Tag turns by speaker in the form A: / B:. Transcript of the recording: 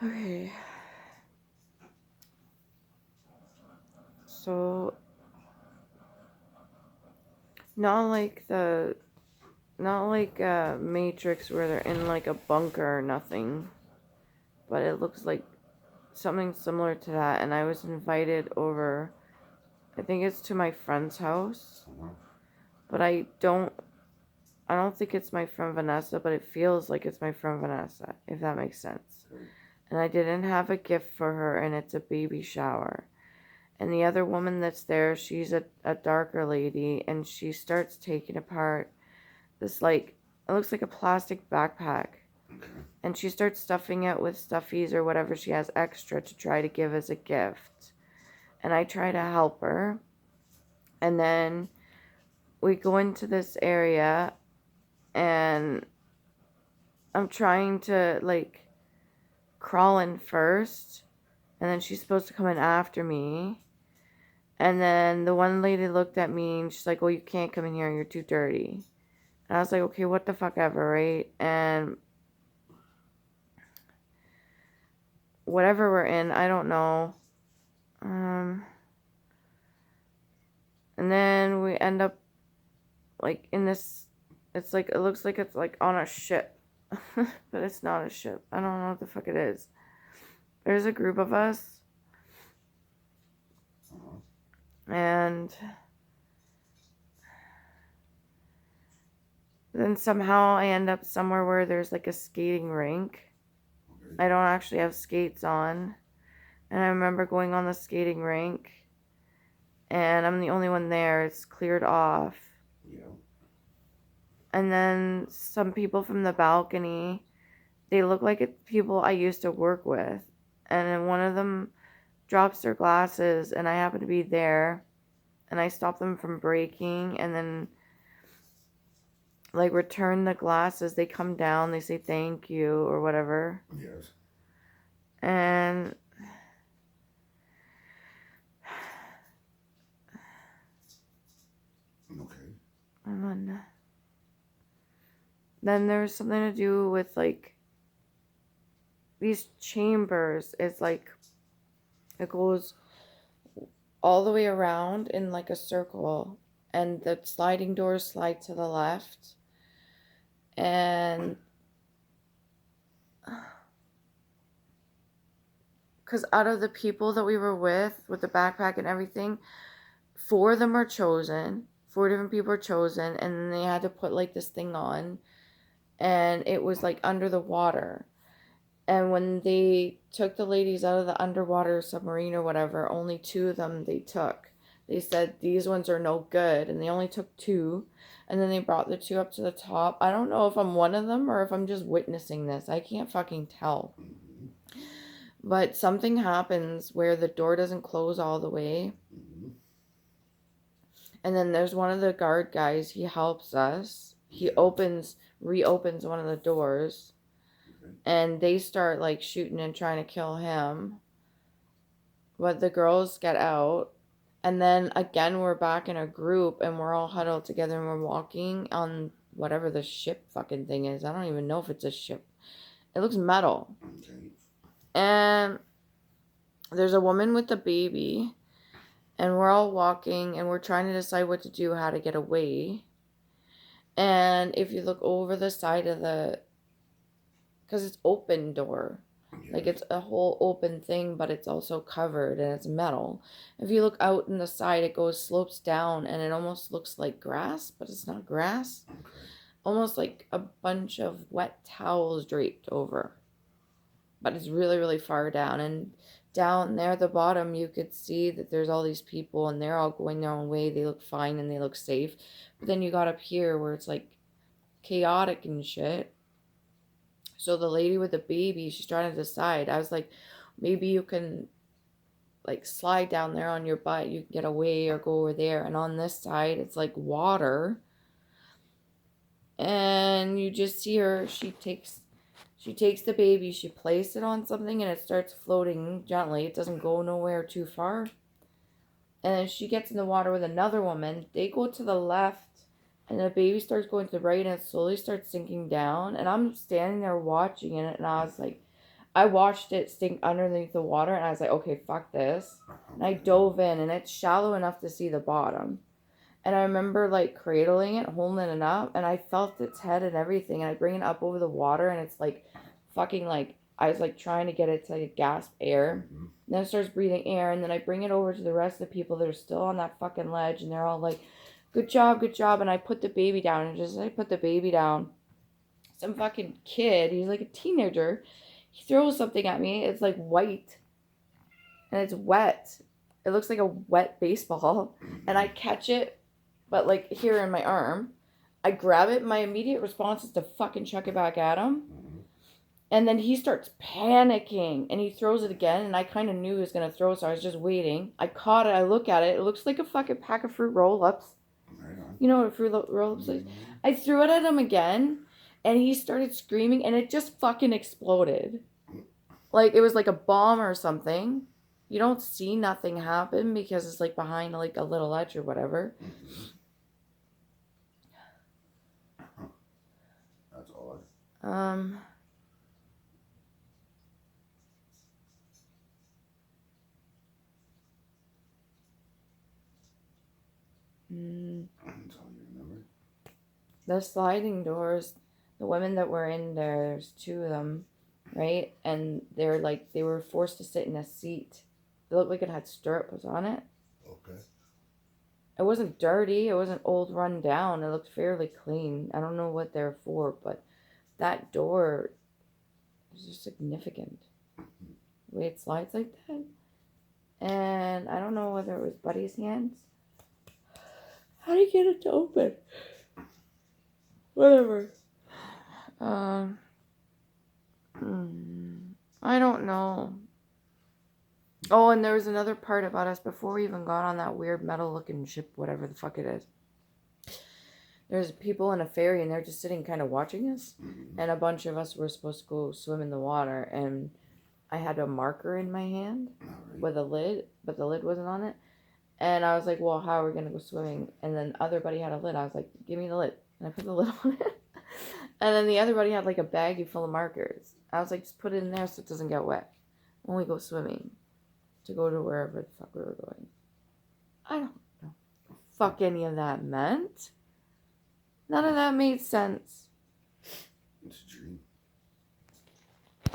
A: Okay. So, not like the, not like Matrix where they're in like a bunker or nothing, but it looks like something similar to that. And I was invited over, I think it's to my friend's house, but I don't think it's my friend Vanessa, but it feels like it's my friend Vanessa, if that makes sense. And I didn't have a gift for her, and it's a baby shower. And the other woman that's there, she's a darker lady, and she starts taking apart this, like, it looks like a plastic backpack. And she starts stuffing it with stuffies or whatever she has extra to try to give as a gift. And I try to help her. And then we go into this area, and I'm trying to, like, crawl in first, and then she's supposed to come in after me. And then the one lady looked at me and she's like, "Well, you can't come in here, you're too dirty." And I was like, "Okay, what the fuck ever," right? And whatever we're in, I don't know. And then we end up like in this, it's like, it looks like it's like on a ship. But it's not a ship. I don't know what the fuck it is. There's a group of us, and then somehow I end up somewhere where there's like a skating rink. I don't actually have skates on. And I remember going on the skating rink, and I'm the only one there. It's cleared off. Yeah. And then some people from the balcony, they look like it's people I used to work with. And then one of them drops their glasses, and I happen to be there. And I stop them from breaking, and then like return the glasses. They come down, they say thank you or whatever. Yes. And okay. And then there's something to do with like these chambers. It's like it goes all the way around in like a circle, and the sliding doors slide to the left. And because out of the people that we were with the backpack and everything, 4 of them were chosen. 4 different people were chosen, and then they had to put like this thing on, and it was like under the water. And when they took the ladies out of the underwater submarine or whatever, only 2 of them they took. They said these ones are no good, and they only took 2. And then they brought the 2 up to the top. I don't know if I'm one of them or if I'm just witnessing this. I can't fucking tell. But something happens where the door doesn't close all the way. And then there's one of the guard guys. He helps us. He reopens one of the doors. And they start like shooting and trying to kill him. But the girls get out. And then again, we're back in a group, and we're all huddled together, and we're walking on whatever the ship fucking thing is. I don't even know if it's a ship. It looks metal. Okay. And there's a woman with a baby, and we're all walking, and we're trying to decide what to do, how to get away. And if you look over the side of because it's open door. Like it's a whole open thing, but it's also covered and it's metal. If you look out in the side, it slopes down, and it almost looks like grass, but it's not grass. Almost like a bunch of wet towels draped over. But it's really, really far down. And down there at the bottom, you could see that there's all these people, and they're all going their own way. They look fine and they look safe. But then you got up here where it's like chaotic and shit. So the lady with the baby, she's trying to decide. I was like, maybe you can like slide down there on your butt. You can get away or go over there. And on this side, it's like water. And you just see her. She takes the baby. She places it on something, and it starts floating gently. It doesn't go nowhere too far. And then she gets in the water with another woman. They go to the left. And the baby starts going to the right, and it slowly starts sinking down. And I'm standing there watching it, and I was like, I watched it sink underneath the water, and I was like, okay, fuck this. And I dove in, and it's shallow enough to see the bottom. And I remember like cradling it, holding it up, and I felt its head and everything. And I bring it up over the water, and it's like fucking like I was like trying to get it to like gasp air. And then it starts breathing air, and then I bring it over to the rest of the people that are still on that fucking ledge, and they're all like, good job, good job. And I put the baby down, and just I put the baby down, some fucking kid, he's like a teenager, he throws something at me. It's like white, and it's wet. It looks like a wet baseball, and I catch it, but like here in my arm. I grab it. My immediate response is to fucking chuck it back at him. And then he starts panicking, and he throws it again, and I kind of knew he was going to throw it, so I was just waiting. I caught it. I look at it. It looks like a fucking pack of fruit roll-ups. Right on. You know what a fruit roll-ups is? I threw it at him again, and he started screaming, and it just fucking exploded. Like, it was like a bomb or something. You don't see nothing happen because it's like behind like a little ledge or whatever.
B: That's odd. Until you remember.
A: The sliding doors, the women that were in there, there's two of them, right? And they're like, they were forced to sit in a seat. It looked like it had stirrups on it.
B: Okay.
A: It wasn't dirty. It wasn't old, run down. It looked fairly clean. I don't know what they're for, but that door is just significant. The way it slides like that. And I don't know whether it was Buddy's hands. How do you get it to open? Whatever. I don't know. Oh, and there was another part about us before we even got on that weird metal-looking ship, whatever the fuck it is. There's people in a ferry, and they're just sitting kind of watching us. And a bunch of us were supposed to go swim in the water, and I had a marker in my hand with a lid, but the lid wasn't on it. And I was like, well, how are we going to go swimming? And then other buddy had a lid. I was like, give me the lid. And I put the lid on it. And then the other buddy had like a baggie full of markers. I was like, just put it in there so it doesn't get wet when we go swimming. To go to wherever the fuck we were going. I don't know. Fuck any of that meant. None of that made sense.
B: It's a dream.